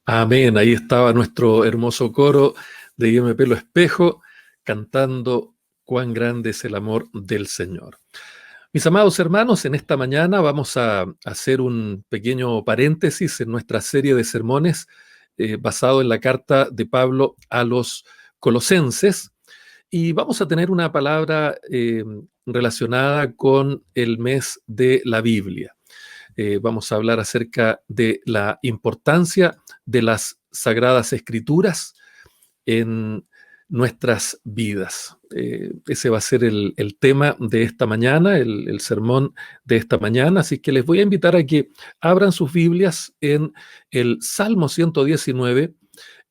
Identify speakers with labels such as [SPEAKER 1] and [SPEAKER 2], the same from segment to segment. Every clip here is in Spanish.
[SPEAKER 1] Amén. Ahí estaba nuestro hermoso coro de IMP Lo Espejo cantando Cuán grande es el amor del Señor. Mis amados hermanos, en esta mañana vamos a hacer un pequeño paréntesis en nuestra serie de sermones basado en la carta de Pablo a los Colosenses, y vamos a tener una palabra relacionada con el mes de la Biblia. Vamos a hablar acerca de la importancia de las Sagradas Escrituras en nuestras vidas. Ese va a ser el tema de esta mañana, el sermón de esta mañana, así que les voy a invitar a que abran sus Biblias en el Salmo 119,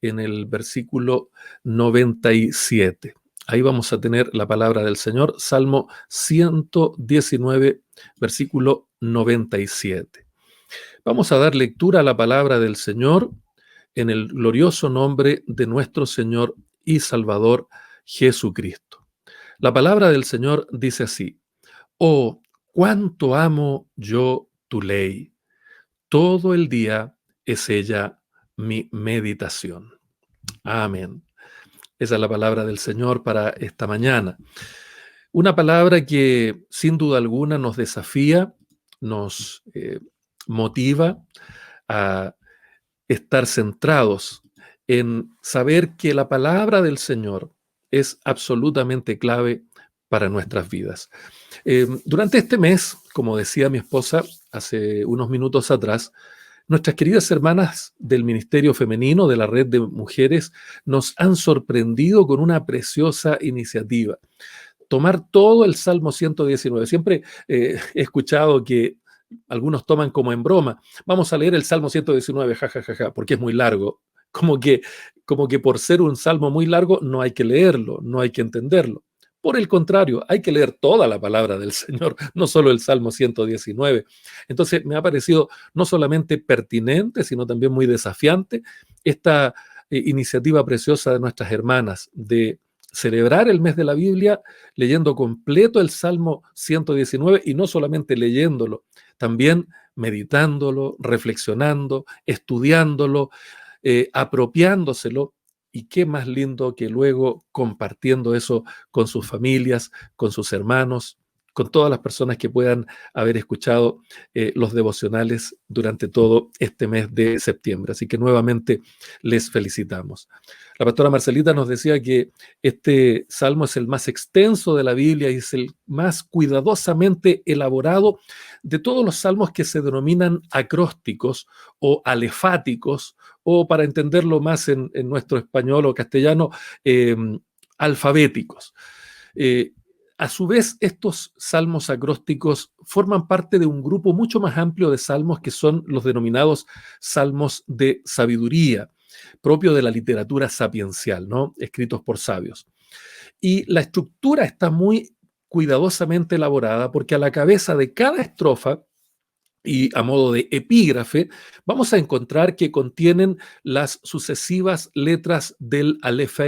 [SPEAKER 1] en el versículo 97. Ahí vamos a tener la palabra del Señor, Salmo 119, versículo 97. Vamos a dar lectura a la palabra del Señor en el glorioso nombre de nuestro Señor y Salvador Jesucristo. La palabra del Señor dice así: Oh, cuánto amo yo tu ley. Todo el día es ella mi meditación. Amén. Esa es la palabra del Señor para esta mañana. Una palabra que sin duda alguna nos desafía, nos motiva a estar centrados en saber que la palabra del Señor es absolutamente clave para nuestras vidas. Durante este mes, como decía mi esposa hace unos minutos atrás, nuestras queridas hermanas del Ministerio Femenino, de la Red de Mujeres, nos han sorprendido con una preciosa iniciativa. Tomar todo el Salmo 119. Siempre he escuchado que algunos toman como en broma: vamos a leer el Salmo 119, jajajaja, porque es muy largo. Como que por ser un salmo muy largo no hay que leerlo, no hay que entenderlo. Por el contrario, hay que leer toda la palabra del Señor, no solo el Salmo 119. Entonces me ha parecido no solamente pertinente, sino también muy desafiante esta iniciativa preciosa de nuestras hermanas de celebrar el mes de la Biblia leyendo completo el Salmo 119, y no solamente leyéndolo, también meditándolo, reflexionando, estudiándolo, apropiándoselo. Y qué más lindo que luego compartiendo eso con sus familias, con sus hermanos, con todas las personas que puedan haber escuchado los devocionales durante todo este mes de septiembre. Así que nuevamente les felicitamos. La pastora Marcelita nos decía que este salmo es el más extenso de la Biblia y es el más cuidadosamente elaborado de todos los salmos que se denominan acrósticos o alefáticos, o para entenderlo más en nuestro español o castellano, alfabéticos. A su vez, estos salmos acrósticos forman parte de un grupo mucho más amplio de salmos que son los denominados salmos de sabiduría, propio de la literatura sapiencial, ¿no? Escritos por sabios. Y la estructura está muy cuidadosamente elaborada porque a la cabeza de cada estrofa y a modo de epígrafe, vamos a encontrar que contienen las sucesivas letras del Aleph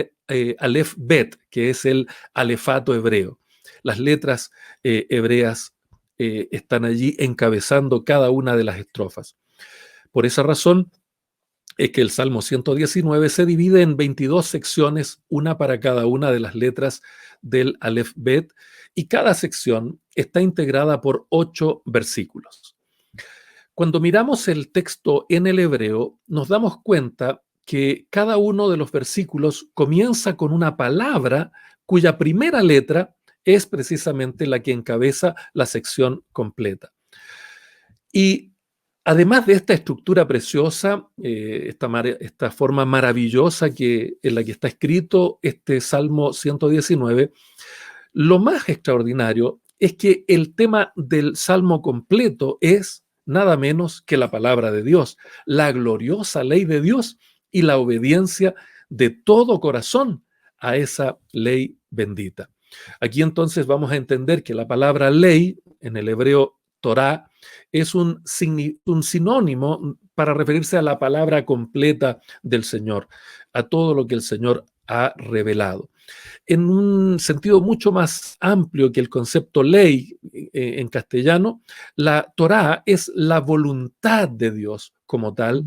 [SPEAKER 1] Bet, que es el alefato hebreo. Las letras hebreas están allí encabezando cada una de las estrofas. Por esa razón es que el Salmo 119 se divide en 22 secciones, una para cada una de las letras del Aleph Bet, y cada sección está integrada por 8 versículos. Cuando miramos el texto en el hebreo, nos damos cuenta que cada uno de los versículos comienza con una palabra cuya primera letra es precisamente la que encabeza la sección completa. Y además de esta estructura preciosa, esta forma maravillosa en la que está escrito este Salmo 119, lo más extraordinario es que el tema del Salmo completo es nada menos que la palabra de Dios, la gloriosa ley de Dios y la obediencia de todo corazón a esa ley bendita. Aquí entonces vamos a entender que la palabra ley, en el hebreo Torah, es un sinónimo para referirse a la palabra completa del Señor, a todo lo que el Señor ha revelado. En un sentido mucho más amplio que el concepto ley en castellano, la Torá es la voluntad de Dios como tal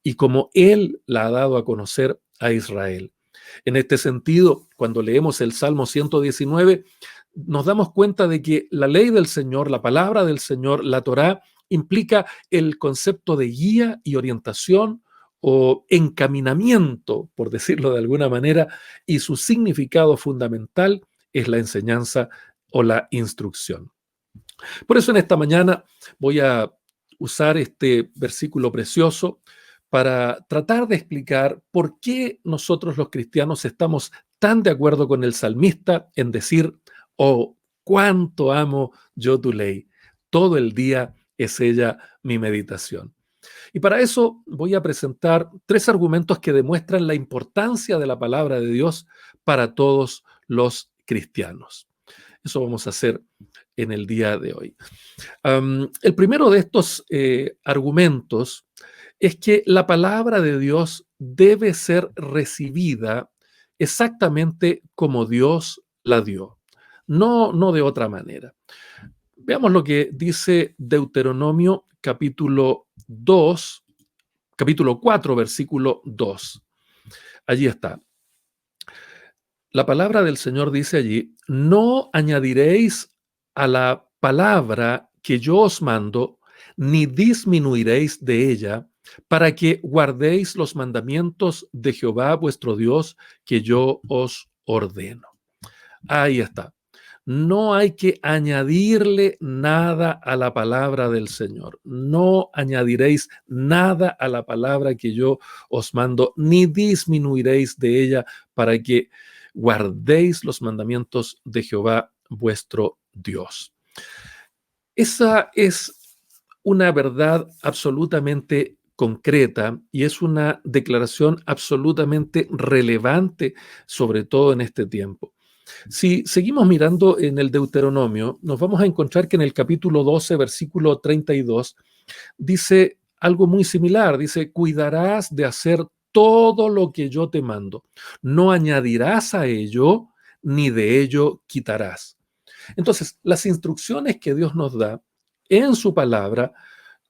[SPEAKER 1] y como Él la ha dado a conocer a Israel. En este sentido, cuando leemos el Salmo 119, nos damos cuenta de que la ley del Señor, la palabra del Señor, la Torá, implica el concepto de guía y orientación o encaminamiento, por decirlo de alguna manera, y su significado fundamental es la enseñanza o la instrucción. Por eso en esta mañana voy a usar este versículo precioso para tratar de explicar por qué nosotros los cristianos estamos tan de acuerdo con el salmista en decir, oh, cuánto amo yo tu ley. Todo el día es ella mi meditación. Y para eso voy a presentar 3 argumentos que demuestran la importancia de la palabra de Dios para todos los cristianos. Eso vamos a hacer en el día de hoy. El primero de estos argumentos es que la palabra de Dios debe ser recibida exactamente como Dios la dio, no de otra manera. Veamos lo que dice Deuteronomio capítulo 2, capítulo 4, versículo 2. Allí está. La palabra del Señor dice allí, no añadiréis a la palabra que yo os mando, ni disminuiréis de ella, para que guardéis los mandamientos de Jehová vuestro Dios que yo os ordeno. Ahí está. No hay que añadirle nada a la palabra del Señor. No añadiréis nada a la palabra que yo os mando, ni disminuiréis de ella para que guardéis los mandamientos de Jehová vuestro Dios. Esa es una verdad absolutamente concreta y es una declaración absolutamente relevante, sobre todo en este tiempo. Si seguimos mirando en el Deuteronomio, nos vamos a encontrar que en el capítulo 12, versículo 32, dice algo muy similar. Dice, cuidarás de hacer todo lo que yo te mando. No añadirás a ello, ni de ello quitarás. Entonces, las instrucciones que Dios nos da en su palabra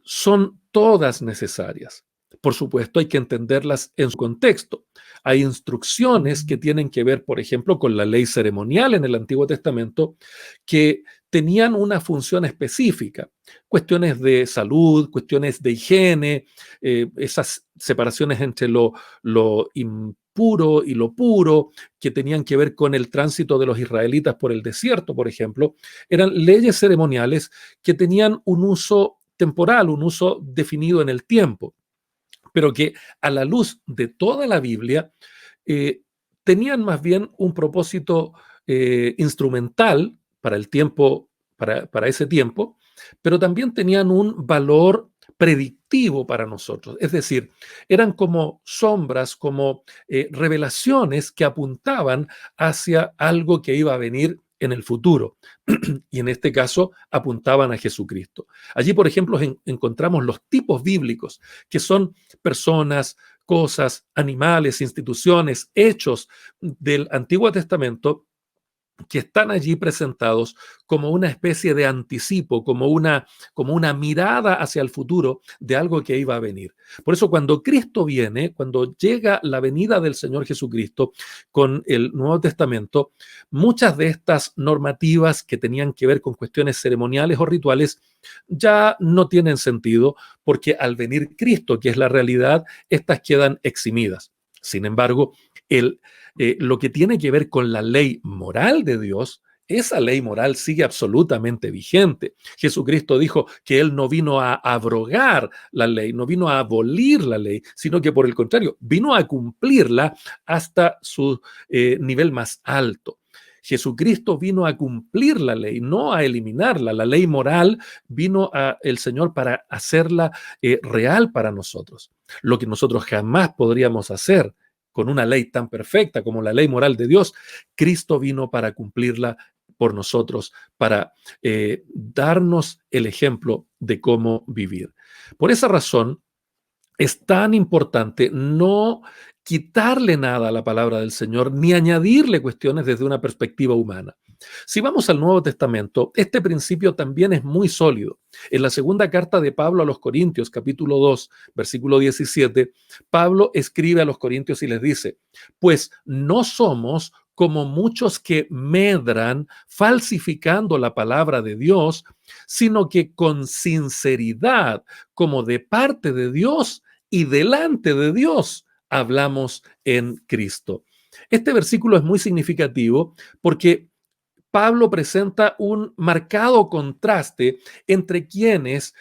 [SPEAKER 1] son todas necesarias. Por supuesto, hay que entenderlas en su contexto. Hay instrucciones que tienen que ver, por ejemplo, con la ley ceremonial en el Antiguo Testamento, que tenían una función específica. Cuestiones de salud, cuestiones de higiene, esas separaciones entre lo impuro y lo puro, que tenían que ver con el tránsito de los israelitas por el desierto, por ejemplo, eran leyes ceremoniales que tenían un uso temporal, un uso definido en el tiempo, pero que a la luz de toda la Biblia tenían más bien un propósito instrumental para el tiempo, para ese tiempo, pero también tenían un valor predictivo para nosotros. Es decir, eran como sombras, como revelaciones que apuntaban hacia algo que iba a venir en el futuro. Y en este caso apuntaban a Jesucristo. Allí, por ejemplo, encontramos los tipos bíblicos, que son personas, cosas, animales, instituciones, hechos del Antiguo Testamento que están allí presentados como una especie de anticipo, como una mirada hacia el futuro de algo que iba a venir. Por eso cuando Cristo viene, cuando llega la venida del Señor Jesucristo con el Nuevo Testamento, muchas de estas normativas que tenían que ver con cuestiones ceremoniales o rituales ya no tienen sentido, porque al venir Cristo, que es la realidad, estas quedan eximidas. Sin embargo, lo que tiene que ver con la ley moral de Dios, esa ley moral sigue absolutamente vigente. Jesucristo dijo que Él no vino a abrogar la ley, no vino a abolir la ley, sino que por el contrario, vino a cumplirla hasta su nivel más alto. Jesucristo vino a cumplir la ley, no a eliminarla. La ley moral vino el Señor para hacerla real para nosotros. Lo que nosotros jamás podríamos hacer con una ley tan perfecta como la ley moral de Dios, Cristo vino para cumplirla por nosotros, para darnos el ejemplo de cómo vivir. Por esa razón, es tan importante no quitarle nada a la palabra del Señor, ni añadirle cuestiones desde una perspectiva humana. Si vamos al Nuevo Testamento, este principio también es muy sólido. En la segunda carta de Pablo a los Corintios, capítulo 2, versículo 17, Pablo escribe a los Corintios y les dice: pues no somos como muchos que medran falsificando la palabra de Dios, sino que con sinceridad, como de parte de Dios y delante de Dios, hablamos en Cristo. Este versículo es muy significativo porque Pablo presenta un marcado contraste entre quienes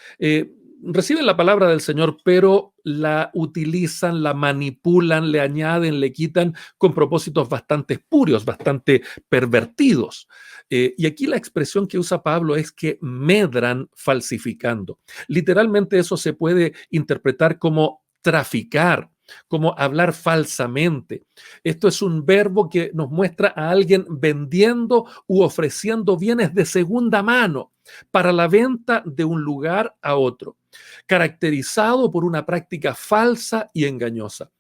[SPEAKER 1] reciben la palabra del Señor, pero la utilizan, la manipulan, le añaden, le quitan con propósitos bastante espurios, bastante pervertidos. Y aquí la expresión que usa Pablo es que medran falsificando. Literalmente eso se puede interpretar como traficar, como hablar falsamente. Esto es un verbo que nos muestra a alguien vendiendo u ofreciendo bienes de segunda mano para la venta de un lugar a otro, caracterizado por una práctica falsa y engañosa.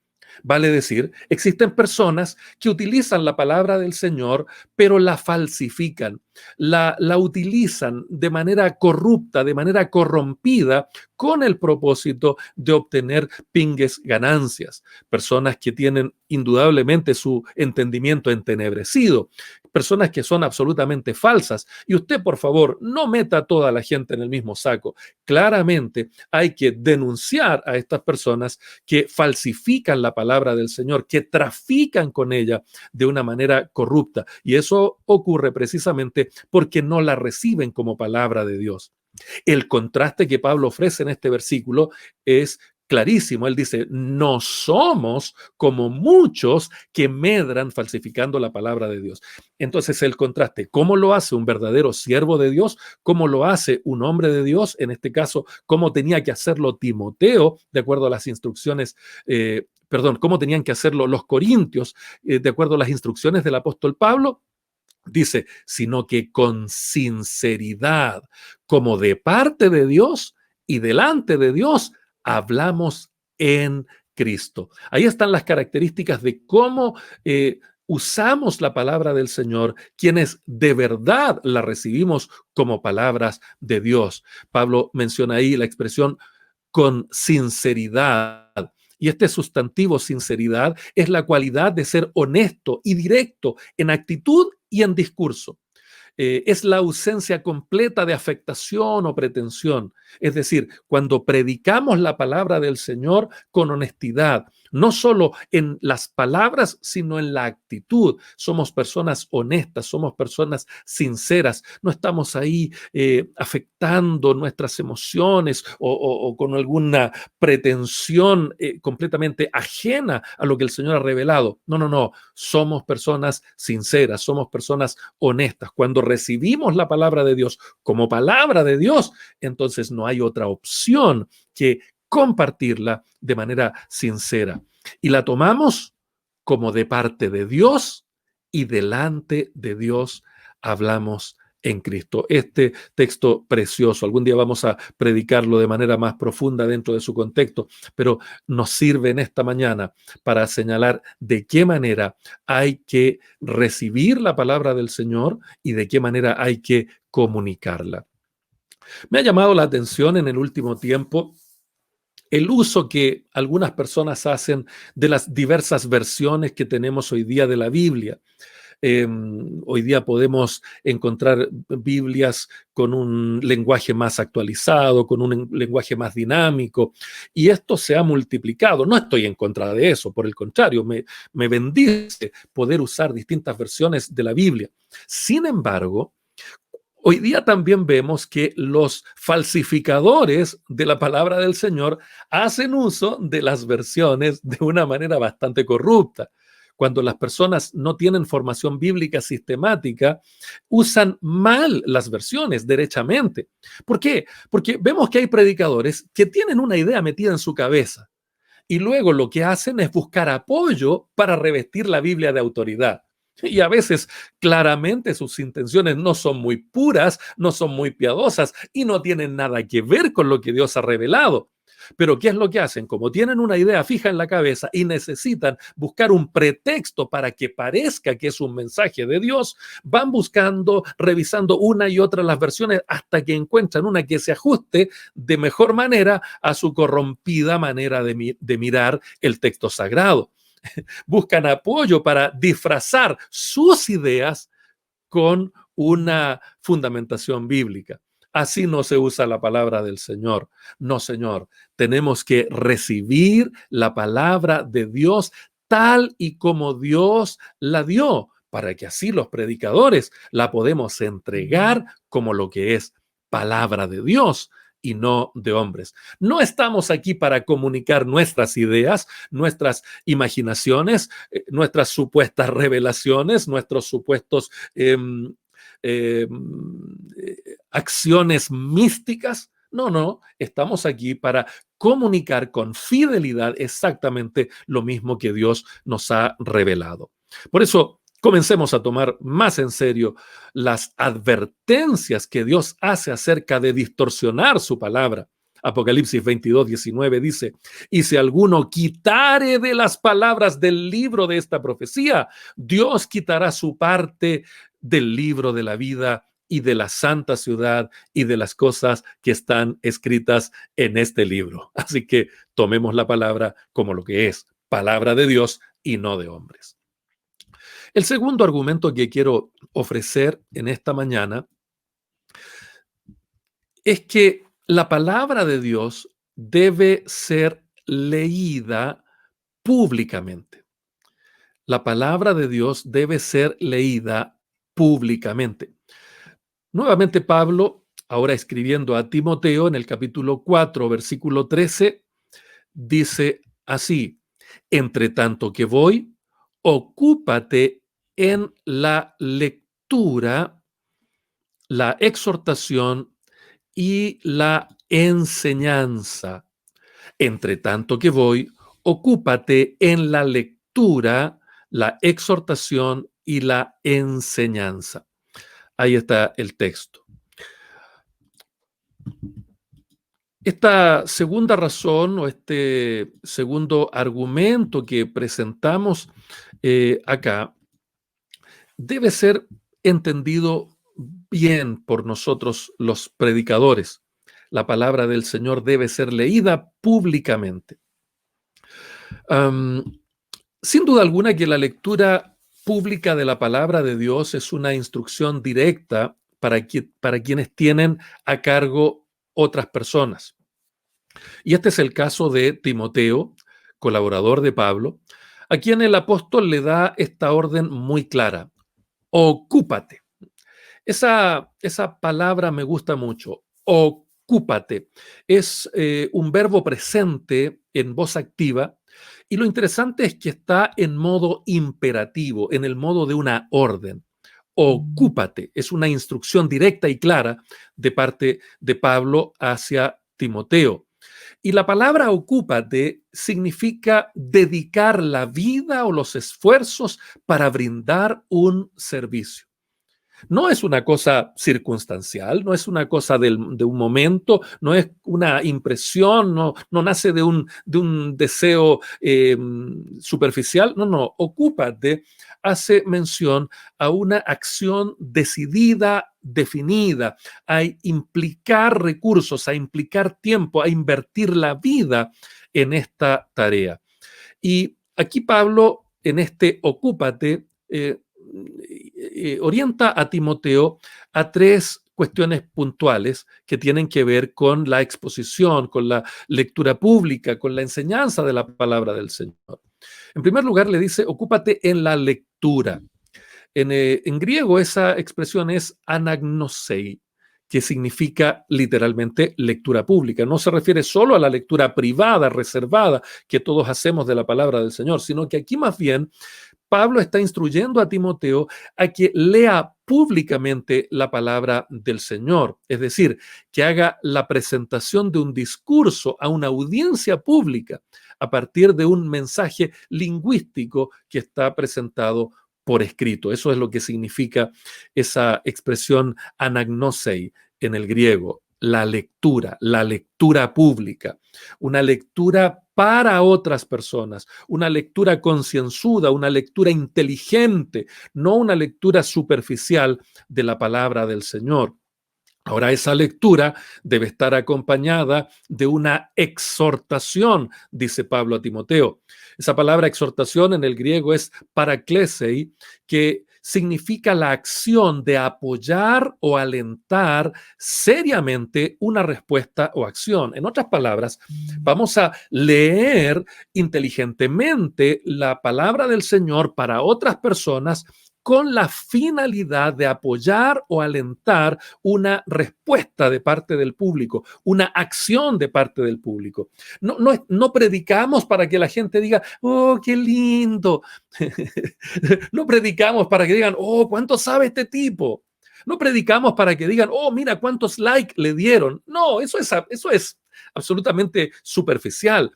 [SPEAKER 1] Vale decir, existen personas que utilizan la palabra del Señor, pero la falsifican, la utilizan de manera corrupta, de manera corrompida, con el propósito de obtener pingues ganancias. Personas que tienen indudablemente su entendimiento entenebrecido, personas que son absolutamente falsas. Y usted, por favor, no meta a toda la gente en el mismo saco. Claramente hay que denunciar a estas personas que falsifican la palabra del Señor, que trafican con ella de una manera corrupta. Y eso ocurre precisamente porque no la reciben como palabra de Dios. El contraste que Pablo ofrece en este versículo es clarísimo. Él dice: no somos como muchos que medran falsificando la palabra de Dios. Entonces el contraste, ¿cómo lo hace un verdadero siervo de Dios? ¿Cómo lo hace un hombre de Dios? En este caso, ¿cómo tenía que hacerlo Timoteo, de acuerdo a las instrucciones, cómo tenían que hacerlo los corintios, de acuerdo a las instrucciones del apóstol Pablo? Dice, sino que con sinceridad, como de parte de Dios y delante de Dios, hablamos en Cristo. Ahí están las características de cómo usamos la palabra del Señor, quienes de verdad la recibimos como palabras de Dios. Pablo menciona ahí la expresión con sinceridad. Y este sustantivo sinceridad es la cualidad de ser honesto y directo en actitud y en discurso. Es la ausencia completa de afectación o pretensión. Es decir, cuando predicamos la palabra del Señor con honestidad, no solo en las palabras, sino en la actitud. Somos personas honestas, somos personas sinceras. No estamos ahí afectando nuestras emociones o con alguna pretensión completamente ajena a lo que el Señor ha revelado. No, no, no. Somos personas sinceras, somos personas honestas. Cuando recibimos la palabra de Dios como palabra de Dios, entonces no hay otra opción que compartirla de manera sincera. Y la tomamos como de parte de Dios y delante de Dios hablamos en Cristo. Este texto precioso, algún día vamos a predicarlo de manera más profunda dentro de su contexto, pero nos sirve en esta mañana para señalar de qué manera hay que recibir la palabra del Señor y de qué manera hay que comunicarla. Me ha llamado la atención en el último tiempo el uso que algunas personas hacen de las diversas versiones que tenemos hoy día de la Biblia. Hoy día podemos encontrar Biblias con un lenguaje más actualizado, con un lenguaje más dinámico, y esto se ha multiplicado. No estoy en contra de eso, por el contrario, me bendice poder usar distintas versiones de la Biblia. Sin embargo, hoy día también vemos que los falsificadores de la palabra del Señor hacen uso de las versiones de una manera bastante corrupta. Cuando las personas no tienen formación bíblica sistemática, usan mal las versiones derechamente. ¿Por qué? Porque vemos que hay predicadores que tienen una idea metida en su cabeza y luego lo que hacen es buscar apoyo para revestir la Biblia de autoridad. Y a veces claramente sus intenciones no son muy puras, no son muy piadosas y no tienen nada que ver con lo que Dios ha revelado. Pero ¿qué es lo que hacen? Como tienen una idea fija en la cabeza y necesitan buscar un pretexto para que parezca que es un mensaje de Dios, van buscando, revisando una y otra las versiones hasta que encuentran una que se ajuste de mejor manera a su corrompida manera de mirar el texto sagrado. Buscan apoyo para disfrazar sus ideas con una fundamentación bíblica. Así no se usa la palabra del Señor. No, Señor, tenemos que recibir la palabra de Dios tal y como Dios la dio, para que así los predicadores la podemos entregar como lo que es palabra de Dios y no de hombres. No estamos aquí para comunicar nuestras ideas, nuestras imaginaciones, nuestras supuestas revelaciones, nuestros supuestos eh, acciones místicas. No, no, estamos aquí para comunicar con fidelidad exactamente lo mismo que Dios nos ha revelado. Por eso, comencemos a tomar más en serio las advertencias que Dios hace acerca de distorsionar su palabra. Apocalipsis 22:19 dice: y si alguno quitare de las palabras del libro de esta profecía, Dios quitará su parte del libro de la vida y de la santa ciudad y de las cosas que están escritas en este libro. Así que tomemos la palabra como lo que es, palabra de Dios y no de hombres. El segundo argumento que quiero ofrecer en esta mañana es que la palabra de Dios debe ser leída públicamente. La palabra de Dios debe ser leída públicamente. Nuevamente Pablo, ahora escribiendo a Timoteo en el capítulo 4, versículo 13, dice así: entre tanto que voy, ocúpate en la lectura, la exhortación y la enseñanza. Entre tanto que voy, ocúpate en la lectura, la exhortación y la enseñanza. Ahí está el texto. Esta segunda razón o este segundo argumento que presentamos acá debe ser entendido bien por nosotros los predicadores. La palabra del Señor debe ser leída públicamente. Sin duda alguna que la lectura pública de la palabra de Dios es una instrucción directa para quienes tienen a cargo otras personas. Y este es el caso de Timoteo, colaborador de Pablo, a quien el apóstol le da esta orden muy clara: ocúpate. Esa palabra me gusta mucho, ocúpate. Es un verbo presente en voz activa, y lo interesante es que está en modo imperativo, en el modo de una orden. Ocúpate. Es una instrucción directa y clara de parte de Pablo hacia Timoteo. Y la palabra ocúpate significa dedicar la vida o los esfuerzos para brindar un servicio. No es una cosa circunstancial, no es una cosa de un momento, no es una impresión, no nace de un deseo superficial. No, ocúpate hace mención a una acción decidida, definida, a implicar recursos, a implicar tiempo, a invertir la vida en esta tarea. Y aquí Pablo, en este ocúpate, orienta a Timoteo a tres cuestiones puntuales que tienen que ver con la exposición, con la lectura pública, con la enseñanza de la palabra del Señor. En primer lugar, le dice: ocúpate en la lectura. En griego esa expresión es anagnosei, que significa literalmente lectura pública. No se refiere solo a la lectura privada, reservada, que todos hacemos de la palabra del Señor, sino que aquí más bien Pablo está instruyendo a Timoteo a que lea públicamente la palabra del Señor, es decir, que haga la presentación de un discurso a una audiencia pública a partir de un mensaje lingüístico que está presentado por escrito. Eso es lo que significa esa expresión anagnosei en el griego. la lectura pública, una lectura para otras personas, una lectura concienzuda, una lectura inteligente, no una lectura superficial de la palabra del Señor. Ahora, esa lectura debe estar acompañada de una exhortación, dice Pablo a Timoteo. Esa palabra exhortación en el griego es paraklesis, que significa la acción de apoyar o alentar seriamente una respuesta o acción. En otras palabras, vamos a leer inteligentemente la palabra del Señor para otras personas con la finalidad de apoyar o alentar una respuesta de parte del público, una acción de parte del público. No predicamos para que la gente diga, oh, qué lindo. No predicamos para que digan, oh, ¿cuánto sabe este tipo? No predicamos para que digan, oh, mira cuántos likes le dieron. No, eso es absolutamente superficial.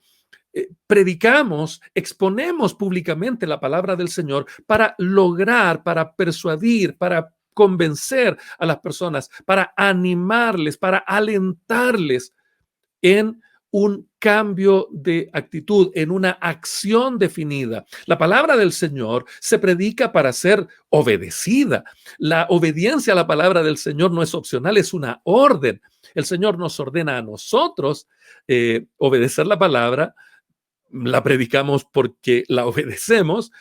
[SPEAKER 1] Predicamos, exponemos públicamente la palabra del Señor para lograr, para persuadir, para convencer a las personas, para animarles, para alentarles en un cambio de actitud, en una acción definida. La palabra del Señor se predica para ser obedecida. La obediencia a la palabra del Señor no es opcional, es una orden. El Señor nos ordena a nosotros obedecer la palabra. La predicamos porque la obedecemos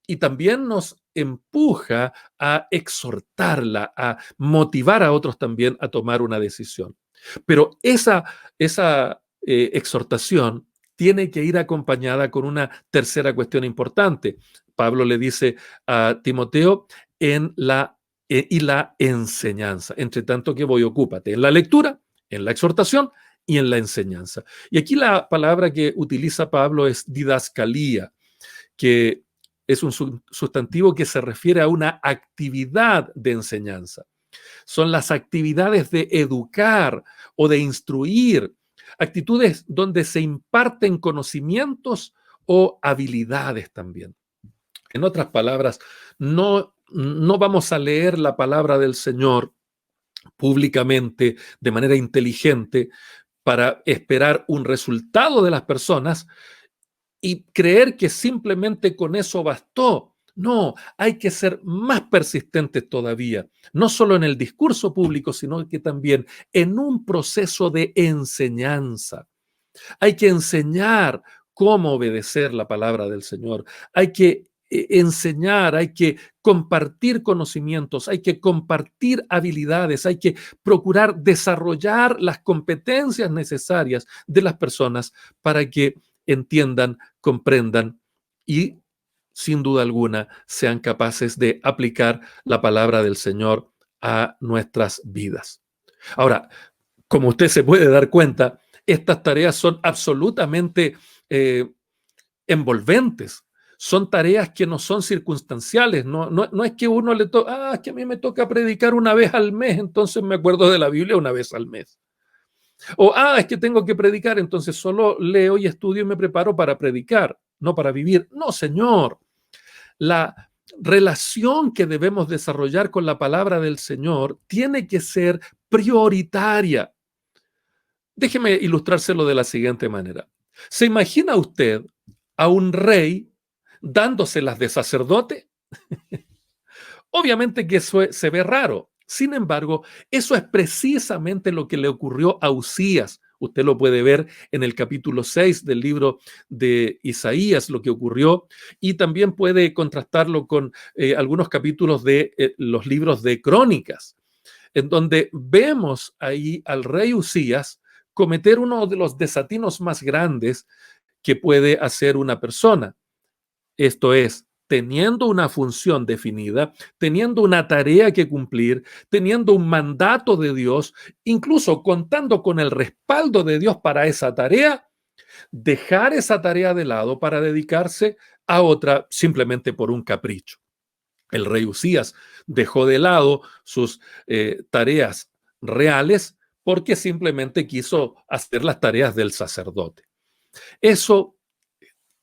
[SPEAKER 1] y también nos empuja a exhortarla, a motivar a otros también a tomar una decisión. Pero esa exhortación tiene que ir acompañada con una tercera cuestión importante. Pablo le dice a Timoteo y la enseñanza. Entre tanto que voy, ocúpate en la lectura, en la exhortación y en la enseñanza. Y aquí la palabra que utiliza Pablo es didascalía, que es un sustantivo que se refiere a una actividad de enseñanza. Son las actividades de educar o de instruir, actitudes donde se imparten conocimientos o habilidades también. En otras palabras, no vamos a leer la palabra del Señor públicamente de manera inteligente para esperar un resultado de las personas y creer que simplemente con eso bastó. No, hay que ser más persistentes todavía, no solo en el discurso público, sino que también en un proceso de enseñanza. Hay que enseñar cómo obedecer la palabra del Señor. Hay que enseñar, hay que compartir conocimientos, hay que compartir habilidades, hay que procurar desarrollar las competencias necesarias de las personas para que entiendan, comprendan y, sin duda alguna, sean capaces de aplicar la palabra del Señor a nuestras vidas. Ahora, como usted se puede dar cuenta, estas tareas son absolutamente envolventes. Son tareas que no son circunstanciales. No es que uno le toca, es que a mí me toca predicar una vez al mes, entonces me acuerdo de la Biblia una vez al mes. O, es que tengo que predicar, entonces solo leo y estudio y me preparo para predicar, no para vivir. No, Señor. La relación que debemos desarrollar con la palabra del Señor tiene que ser prioritaria. Déjeme ilustrárselo de la siguiente manera. ¿Se imagina usted a un rey dándoselas de sacerdote? Obviamente que eso se ve raro. Sin embargo, eso es precisamente lo que le ocurrió a Uzías. Usted lo puede ver en el capítulo 6 del libro de Isaías, lo que ocurrió, y también puede contrastarlo con algunos capítulos de los libros de Crónicas, en donde vemos ahí al rey Uzías cometer uno de los desatinos más grandes que puede hacer una persona. Esto es, teniendo una función definida, teniendo una tarea que cumplir, teniendo un mandato de Dios, incluso contando con el respaldo de Dios para esa tarea, dejar esa tarea de lado para dedicarse a otra simplemente por un capricho. El rey Uzías dejó de lado sus tareas reales porque simplemente quiso hacer las tareas del sacerdote. Eso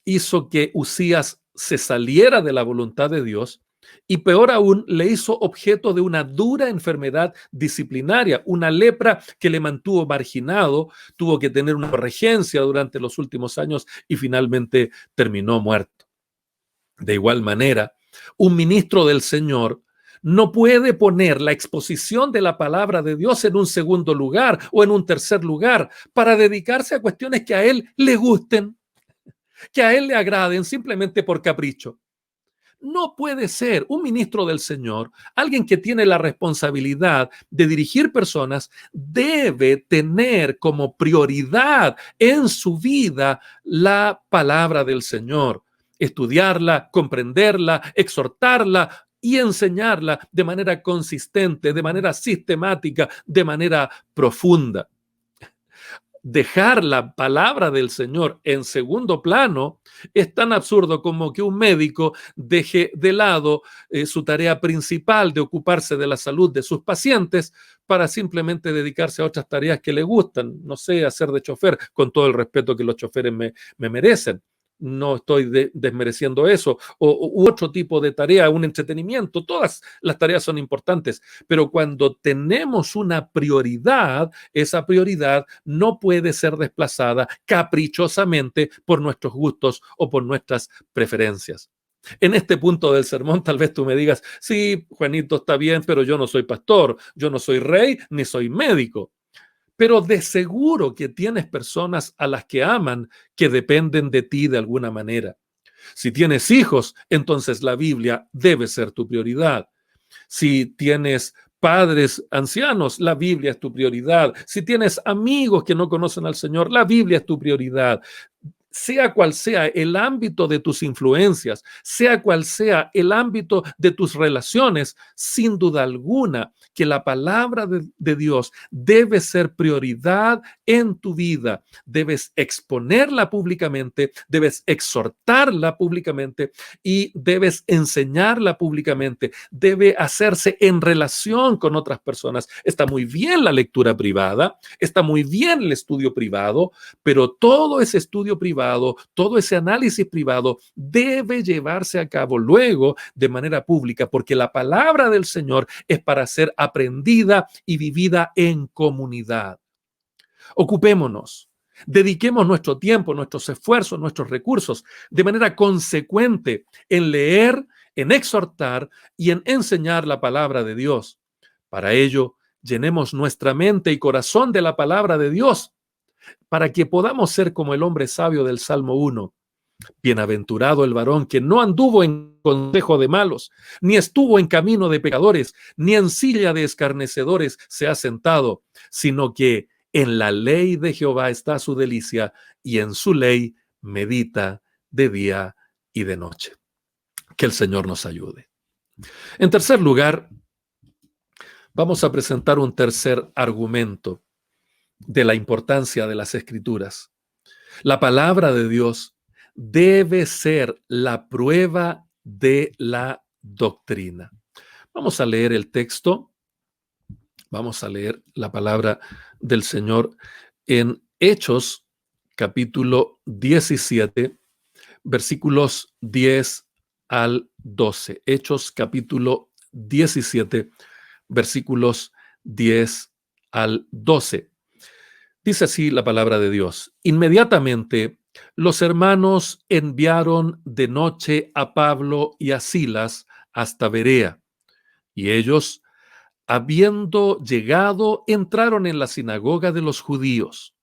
[SPEAKER 1] hizo que Uzías se saliera de la voluntad de Dios y peor aún, le hizo objeto de una dura enfermedad disciplinaria, una lepra que le mantuvo marginado, tuvo que tener una regencia durante los últimos años y finalmente terminó muerto. De igual manera, un ministro del Señor no puede poner la exposición de la palabra de Dios en un segundo lugar o en un tercer lugar para dedicarse a cuestiones que a él le gusten, que a él le agraden simplemente por capricho. No puede ser un ministro del Señor, alguien que tiene la responsabilidad de dirigir personas, debe tener como prioridad en su vida la palabra del Señor, estudiarla, comprenderla, exhortarla y enseñarla de manera consistente, de manera sistemática, de manera profunda. Dejar la palabra del Señor en segundo plano es tan absurdo como que un médico deje de lado su tarea principal de ocuparse de la salud de sus pacientes para simplemente dedicarse a otras tareas que le gustan, no sé, hacer de chofer, con todo el respeto que los choferes me merecen. No estoy desmereciendo eso, u otro tipo de tarea, un entretenimiento, todas las tareas son importantes, pero cuando tenemos una prioridad, esa prioridad no puede ser desplazada caprichosamente por nuestros gustos o por nuestras preferencias. En este punto del sermón, tal vez tú me digas, sí, Juanito, está bien, pero yo no soy pastor, yo no soy rey, ni soy médico. Pero de seguro que tienes personas a las que aman que dependen de ti de alguna manera. Si tienes hijos, entonces la Biblia debe ser tu prioridad. Si tienes padres ancianos, la Biblia es tu prioridad. Si tienes amigos que no conocen al Señor, la Biblia es tu prioridad. Sea cual sea el ámbito de tus influencias, sea cual sea el ámbito de tus relaciones, sin duda alguna que la palabra de Dios debe ser prioridad en tu vida. Debes exponerla públicamente, debes exhortarla públicamente y debes enseñarla públicamente. Debe hacerse en relación con otras personas. Está muy bien la lectura privada, está muy bien el estudio privado, pero todo ese estudio privado, todo ese análisis privado debe llevarse a cabo luego de manera pública, porque la palabra del Señor es para ser aprendida y vivida en comunidad. Ocupémonos, dediquemos nuestro tiempo, nuestros esfuerzos, nuestros recursos de manera consecuente en leer, en exhortar y en enseñar la palabra de Dios. Para ello, llenemos nuestra mente y corazón de la palabra de Dios, para que podamos ser como el hombre sabio del Salmo 1. Bienaventurado el varón que no anduvo en consejo de malos, ni estuvo en camino de pecadores, ni en silla de escarnecedores se ha sentado, sino que en la ley de Jehová está su delicia, y en su ley medita de día y de noche. Que el Señor nos ayude. En tercer lugar, vamos a presentar un tercer argumento de la importancia de las Escrituras. La palabra de Dios debe ser la prueba de la doctrina. Vamos a leer el texto, vamos a leer la palabra del Señor en Hechos, capítulo 17, versículos 10 al 12. Hechos, capítulo 17, versículos 10 al 12. Dice así la palabra de Dios. Inmediatamente los hermanos enviaron de noche a Pablo y a Silas hasta Berea, y ellos, habiendo llegado, entraron en la sinagoga de los judíos,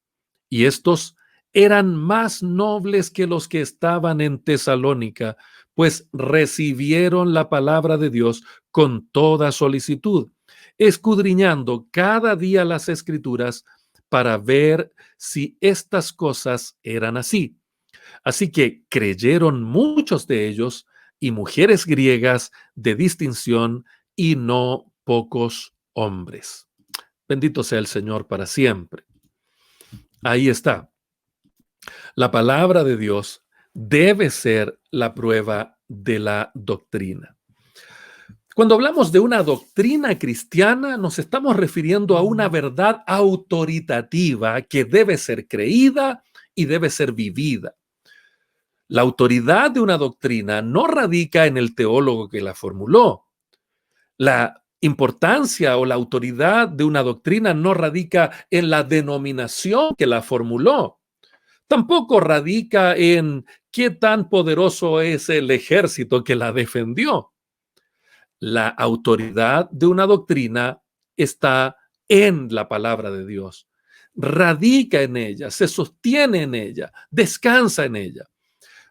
[SPEAKER 1] y estos eran más nobles que los que estaban en Tesalónica, pues recibieron la palabra de Dios con toda solicitud, escudriñando cada día las Escrituras para ver si estas cosas eran así. Así que creyeron muchos de ellos y mujeres griegas de distinción y no pocos hombres. Bendito sea el Señor para siempre. Ahí está. La palabra de Dios debe ser la prueba de la doctrina. Cuando hablamos de una doctrina cristiana, nos estamos refiriendo a una verdad autoritativa que debe ser creída y debe ser vivida. La autoridad de una doctrina no radica en el teólogo que la formuló. La importancia o la autoridad de una doctrina no radica en la denominación que la formuló. Tampoco radica en qué tan poderoso es el ejército que la defendió. La autoridad de una doctrina está en la palabra de Dios. Radica en ella, se sostiene en ella, descansa en ella.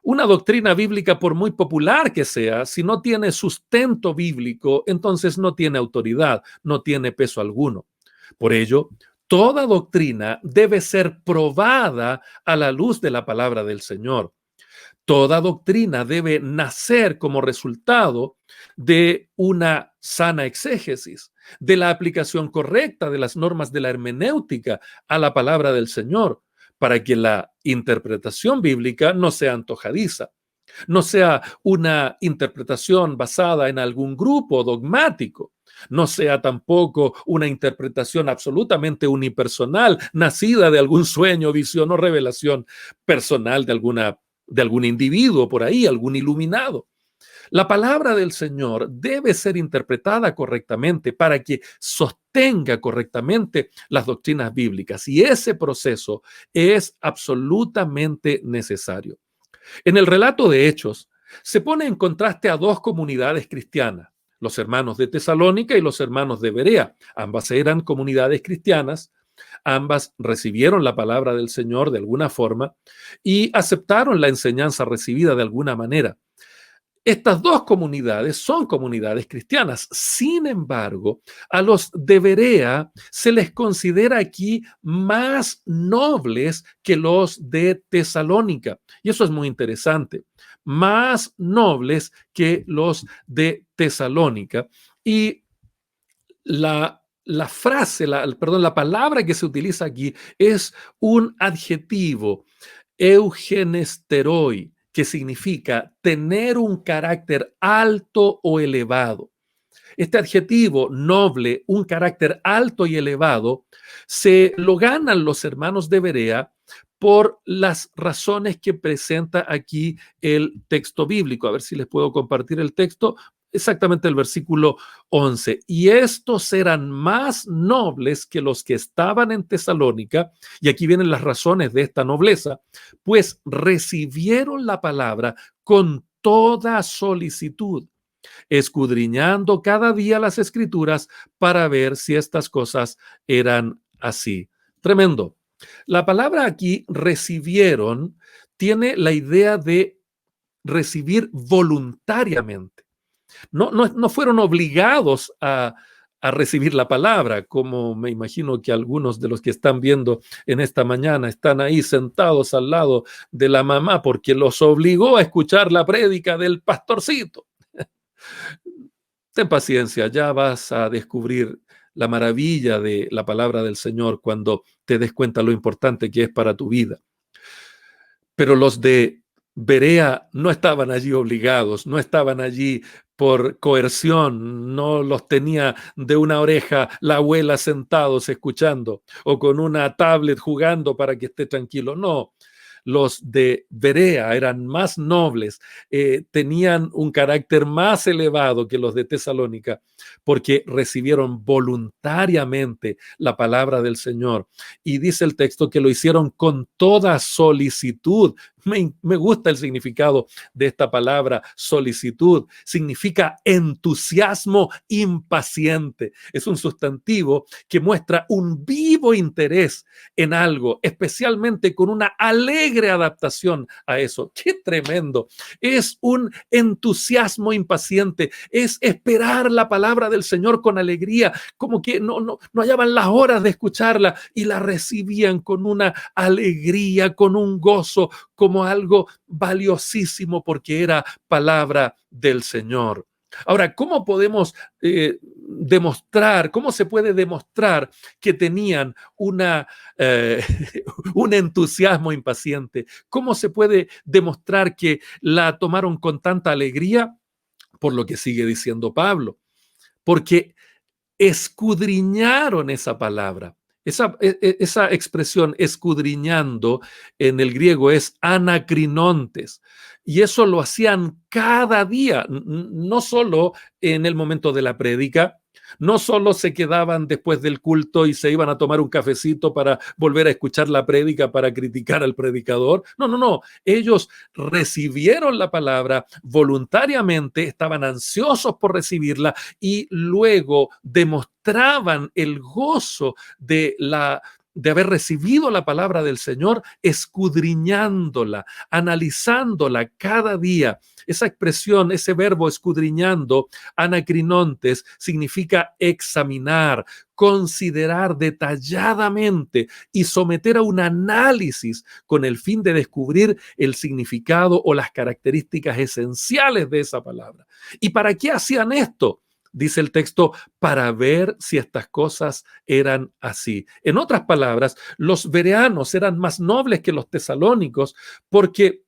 [SPEAKER 1] Una doctrina bíblica, por muy popular que sea, si no tiene sustento bíblico, entonces no tiene autoridad, no tiene peso alguno. Por ello, toda doctrina debe ser probada a la luz de la palabra del Señor. Toda doctrina debe nacer como resultado de una sana exégesis, de la aplicación correcta de las normas de la hermenéutica a la palabra del Señor, para que la interpretación bíblica no sea antojadiza, no sea una interpretación basada en algún grupo dogmático, no sea tampoco una interpretación absolutamente unipersonal, nacida de algún sueño, visión o revelación personal de algún individuo por ahí, algún iluminado. La palabra del Señor debe ser interpretada correctamente para que sostenga correctamente las doctrinas bíblicas, y ese proceso es absolutamente necesario. En el relato de Hechos se pone en contraste a dos comunidades cristianas, los hermanos de Tesalónica y los hermanos de Berea. Ambas eran comunidades cristianas, ambas recibieron la palabra del Señor de alguna forma y aceptaron la enseñanza recibida de alguna manera. Estas dos comunidades son comunidades cristianas. Sin embargo, a los de Berea se les considera aquí más nobles que los de Tesalónica. Y eso es muy interesante. Más nobles que los de Tesalónica. Y la frase, la palabra que se utiliza aquí es un adjetivo, eugenesteroi, que significa tener un carácter alto o elevado. Este adjetivo noble, un carácter alto y elevado, se lo ganan los hermanos de Berea por las razones que presenta aquí el texto bíblico. A ver si les puedo compartir el texto. Exactamente el versículo 11. Y estos eran más nobles que los que estaban en Tesalónica, y aquí vienen las razones de esta nobleza, pues recibieron la palabra con toda solicitud, escudriñando cada día las escrituras para ver si estas cosas eran así. Tremendo. La palabra aquí recibieron tiene la idea de recibir voluntariamente. No fueron obligados a recibir la palabra, como me imagino que algunos de los que están viendo en esta mañana están ahí sentados al lado de la mamá porque los obligó a escuchar la prédica del pastorcito. Ten paciencia, ya vas a descubrir la maravilla de la palabra del Señor cuando te des cuenta lo importante que es para tu vida. Pero los de Berea no estaban allí obligados, no estaban allí por coerción, no los tenía de una oreja la abuela sentados escuchando o con una tablet jugando para que esté tranquilo. No, los de Berea eran más nobles, tenían un carácter más elevado que los de Tesalónica, porque recibieron voluntariamente la palabra del Señor. Y dice el texto que lo hicieron con toda solicitud. Me gusta el significado de esta palabra, solicitud. Significa entusiasmo impaciente. Es un sustantivo que muestra un vivo interés en algo, especialmente con una alegre adaptación a eso. ¡Qué tremendo! Es un entusiasmo impaciente, es esperar la palabra del Señor con alegría, como que no hallaban las horas de escucharla y la recibían con una alegría, con un gozo, como algo valiosísimo porque era palabra del Señor. Ahora, ¿cómo podemos demostrar, cómo se puede demostrar que tenían un entusiasmo impaciente? ¿Cómo se puede demostrar que la tomaron con tanta alegría? Por lo que sigue diciendo Pablo, porque escudriñaron esa palabra. Esa expresión escudriñando en el griego es anacrinontes. Y eso lo hacían cada día, no solo en el momento de la prédica, no solo se quedaban después del culto y se iban a tomar un cafecito para volver a escuchar la prédica para criticar al predicador. No, no, no. Ellos recibieron la palabra voluntariamente, estaban ansiosos por recibirla y luego demostraban el gozo de haber recibido la palabra del Señor, escudriñándola, analizándola cada día. Esa expresión, ese verbo escudriñando, anacrinontes, significa examinar, considerar detalladamente y someter a un análisis con el fin de descubrir el significado o las características esenciales de esa palabra. ¿Y para qué hacían esto? Dice el texto, para ver si estas cosas eran así. En otras palabras, los bereanos eran más nobles que los tesalónicos porque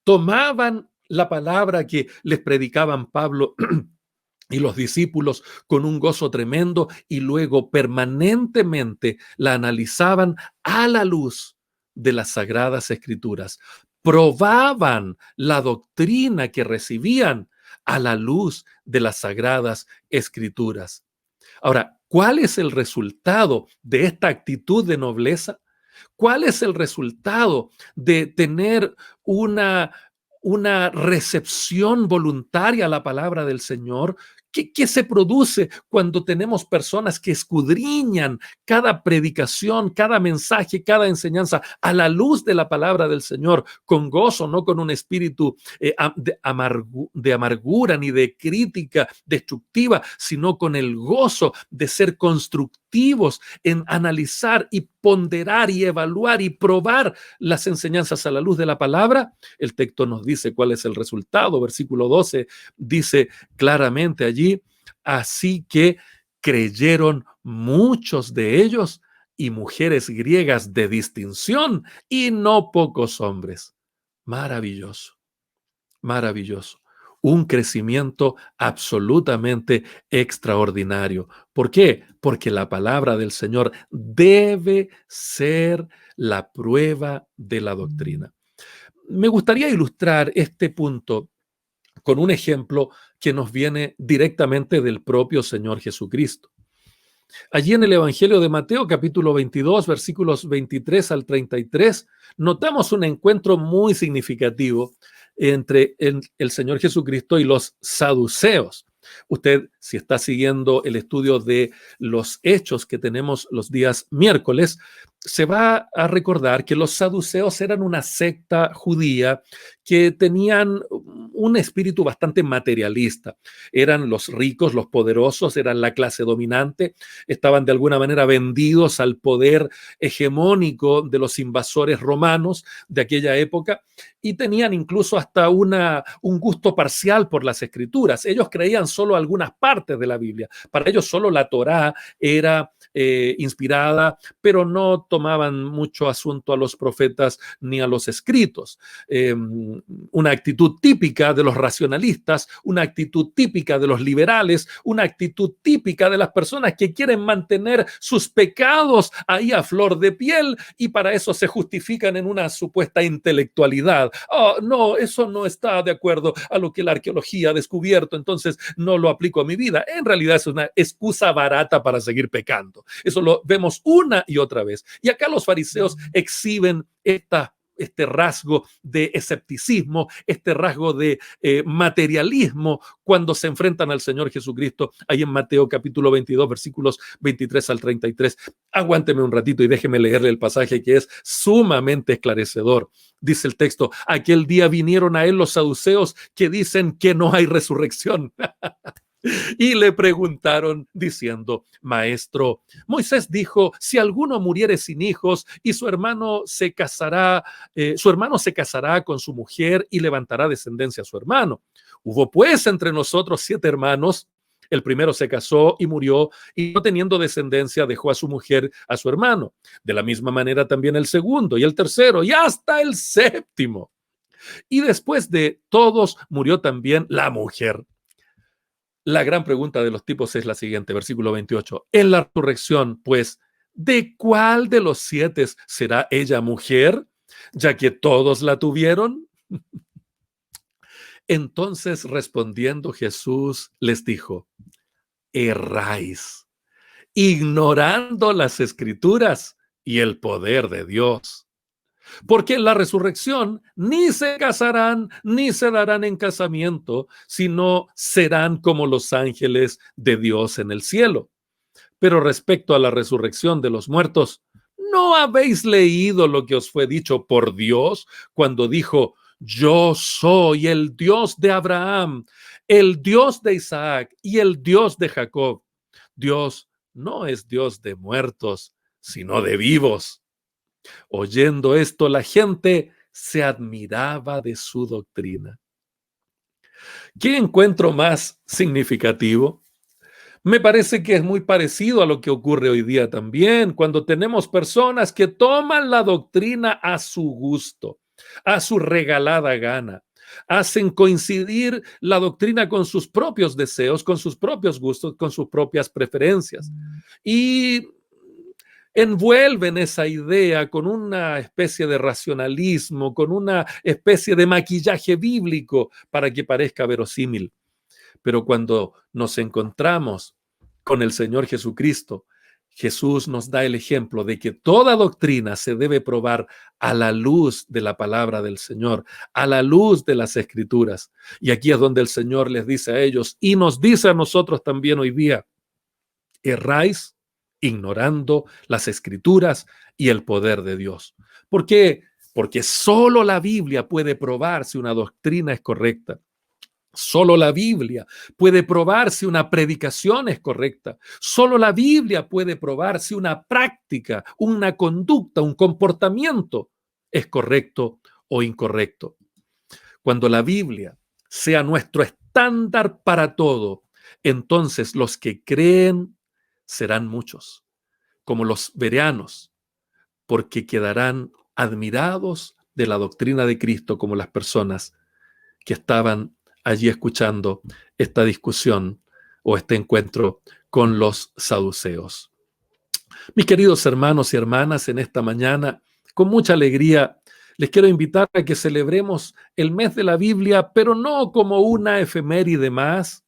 [SPEAKER 1] tomaban la palabra que les predicaban Pablo y los discípulos con un gozo tremendo y luego permanentemente la analizaban a la luz de las sagradas escrituras. Probaban la doctrina que recibían a la luz de las sagradas escrituras. Ahora, ¿cuál es el resultado de esta actitud de nobleza? ¿Cuál es el resultado de tener una recepción voluntaria a la palabra del Señor? ¿Qué se produce cuando tenemos personas que escudriñan cada predicación, cada mensaje, cada enseñanza a la luz de la palabra del Señor, con gozo, no con un espíritu de amargura ni de crítica destructiva, sino con el gozo de ser constructivos en analizar y ponderar y evaluar y probar las enseñanzas a la luz de la palabra? El texto nos dice cuál es el resultado. Versículo 12 dice claramente allí, así que creyeron muchos de ellos y mujeres griegas de distinción y no pocos hombres. Maravilloso, maravilloso. Un crecimiento absolutamente extraordinario. ¿Por qué? Porque la palabra del Señor debe ser la prueba de la doctrina. Me gustaría ilustrar este punto con un ejemplo que nos viene directamente del propio Señor Jesucristo. Allí en el Evangelio de Mateo, capítulo 22, versículos 23 al 33, notamos un encuentro muy significativo entre el Señor Jesucristo y los saduceos. Usted, si está siguiendo el estudio de los hechos que tenemos los días miércoles, se va a recordar que los saduceos eran una secta judía que tenían un espíritu bastante materialista. Eran los ricos, los poderosos, eran la clase dominante, estaban de alguna manera vendidos al poder hegemónico de los invasores romanos de aquella época y tenían incluso hasta un gusto parcial por las escrituras. Ellos creían solo algunas partes de la Biblia. Para ellos solo la Torá era inspirada, pero no tomaban mucho asunto a los profetas ni a los escritos. Una actitud típica de los racionalistas, una actitud típica de los liberales, una actitud típica de las personas que quieren mantener sus pecados ahí a flor de piel y para eso se justifican en una supuesta intelectualidad. Oh, no, eso no está de acuerdo a lo que la arqueología ha descubierto, entonces no lo aplico a mi vida. En realidad es una excusa barata para seguir pecando. Eso lo vemos una y otra vez. Y acá los fariseos exhiben este rasgo de escepticismo, este rasgo de materialismo cuando se enfrentan al Señor Jesucristo, ahí en Mateo capítulo 22, versículos 23 al 33. Aguánteme un ratito y déjeme leerle el pasaje que es sumamente esclarecedor. Dice el texto, aquel día vinieron a él los saduceos que dicen que no hay resurrección. Y le preguntaron diciendo, maestro, Moisés dijo, si alguno muriere sin hijos y su hermano se casará con su mujer y levantará descendencia a su hermano. Hubo pues entre nosotros 7 hermanos. El primero se casó y murió y no teniendo descendencia dejó a su mujer a su hermano. De la misma manera también el segundo y el tercero y hasta el séptimo. Y después de todos murió también la mujer. La gran pregunta de los tipos es la siguiente, versículo 28. En la resurrección, pues, ¿De cuál de los 7 será ella mujer, ya que todos la tuvieron? Entonces respondiendo Jesús les dijo: erráis, ignorando las Escrituras y el poder de Dios. Porque en la resurrección ni se casarán ni se darán en casamiento, sino serán como los ángeles de Dios en el cielo. Pero respecto a la resurrección de los muertos, ¿no habéis leído lo que os fue dicho por Dios cuando dijo: yo soy el Dios de Abraham, el Dios de Isaac y el Dios de Jacob? Dios no es Dios de muertos, sino de vivos. Oyendo esto, la gente se admiraba de su doctrina. ¿Qué encuentro más significativo? Me parece que es muy parecido a lo que ocurre hoy día también, cuando tenemos personas que toman la doctrina a su gusto, a su regalada gana. Hacen coincidir la doctrina con sus propios deseos, con sus propios gustos, con sus propias preferencias. Y envuelven esa idea con una especie de racionalismo, con una especie de maquillaje bíblico para que parezca verosímil. Pero cuando nos encontramos con el Señor Jesucristo, Jesús nos da el ejemplo de que toda doctrina se debe probar a la luz de la palabra del Señor, a la luz de las Escrituras. Y aquí es donde el Señor les dice a ellos y nos dice a nosotros también hoy día: erráis ignorando las Escrituras y el poder de Dios. ¿Por qué? Porque solo la Biblia puede probar si una doctrina es correcta. Solo la Biblia puede probar si una predicación es correcta. Solo la Biblia puede probar si una práctica, una conducta, un comportamiento es correcto o incorrecto. Cuando la Biblia sea nuestro estándar para todo, entonces los que creen serán muchos, como los bereanos, porque quedarán admirados de la doctrina de Cristo, como las personas que estaban allí escuchando esta discusión o este encuentro con los saduceos. Mis queridos hermanos y hermanas, en esta mañana, con mucha alegría, les quiero invitar a que celebremos el mes de la Biblia, pero no como una efeméride más,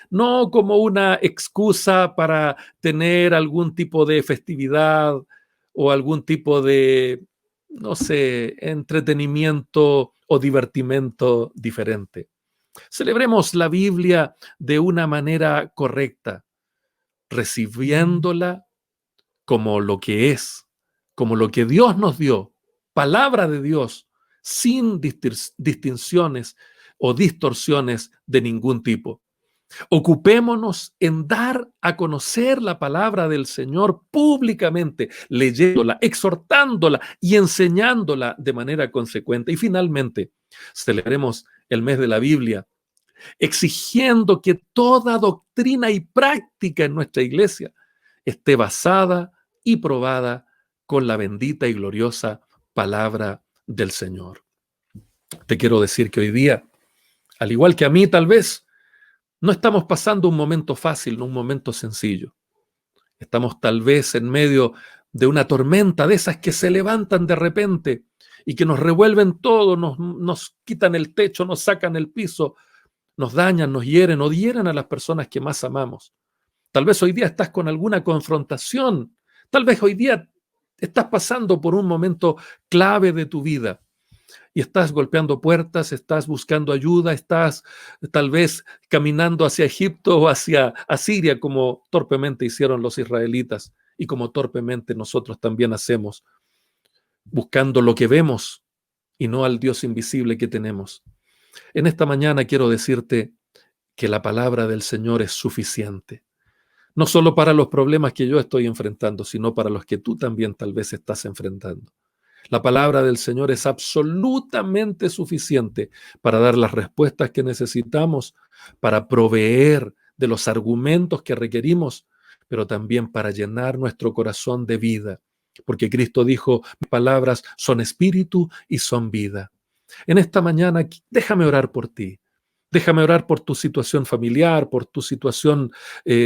[SPEAKER 1] no como una excusa para tener algún tipo de festividad o algún tipo de, no sé, entretenimiento o divertimento diferente. Celebremos la Biblia de una manera correcta, recibiéndola como lo que es, como lo que Dios nos dio, palabra de Dios, sin distinciones o distorsiones de ningún tipo. Ocupémonos en dar a conocer la palabra del Señor públicamente, leyéndola, exhortándola y enseñándola de manera consecuente. Y finalmente, celebremos el mes de la Biblia, exigiendo que toda doctrina y práctica en nuestra iglesia esté basada y probada con la bendita y gloriosa palabra del Señor. Te quiero decir que hoy día, al igual que a mí tal vez, no estamos pasando un momento fácil, no un momento sencillo. Estamos tal vez en medio de una tormenta de esas que se levantan de repente y que nos revuelven todo, nos quitan el techo, nos sacan el piso, nos dañan, nos hieren o hieren a las personas que más amamos. Tal vez hoy día estás con alguna confrontación. Tal vez hoy día estás pasando por un momento clave de tu vida y estás golpeando puertas, estás buscando ayuda, estás tal vez caminando hacia Egipto o hacia Asiria, como torpemente hicieron los israelitas y como torpemente nosotros también hacemos, buscando lo que vemos y no al Dios invisible que tenemos. En esta mañana quiero decirte que la palabra del Señor es suficiente. No solo para los problemas que yo estoy enfrentando, sino para los que tú también tal vez estás enfrentando. La palabra del Señor es absolutamente suficiente para dar las respuestas que necesitamos, para proveer de los argumentos que requerimos, pero también para llenar nuestro corazón de vida. Porque Cristo dijo: mis palabras son espíritu y son vida. En esta mañana, déjame orar por ti. Déjame orar por tu situación familiar, por tu situación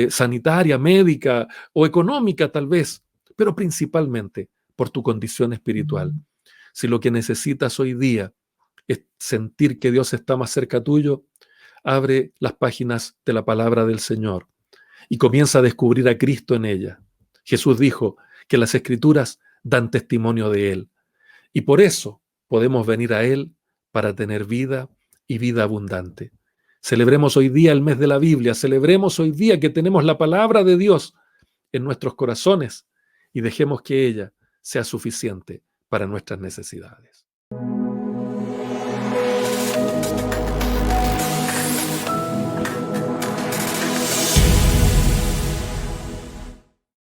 [SPEAKER 1] sanitaria, médica o económica tal vez. pero principalmente por tu condición espiritual. Si lo que necesitas hoy día es sentir que Dios está más cerca tuyo, abre las páginas de la palabra del Señor y comienza a descubrir a Cristo en ella. Jesús dijo que las Escrituras dan testimonio de Él y por eso podemos venir a Él para tener vida y vida abundante. Celebremos hoy día el mes de la Biblia, celebremos hoy día que tenemos la palabra de Dios en nuestros corazones y dejemos que ella sea suficiente para nuestras necesidades.